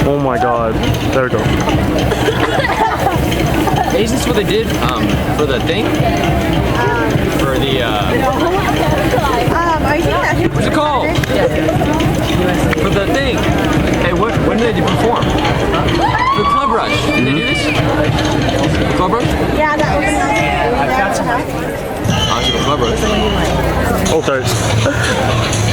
Oh my god. There we go. Is this what they did for the thing? For the what's it called? For the thing. Hey, when did they perform? The Club Rush. Did they do this? Club Rush? Yeah, that was I've got some. Club Rush. Oh, thanks.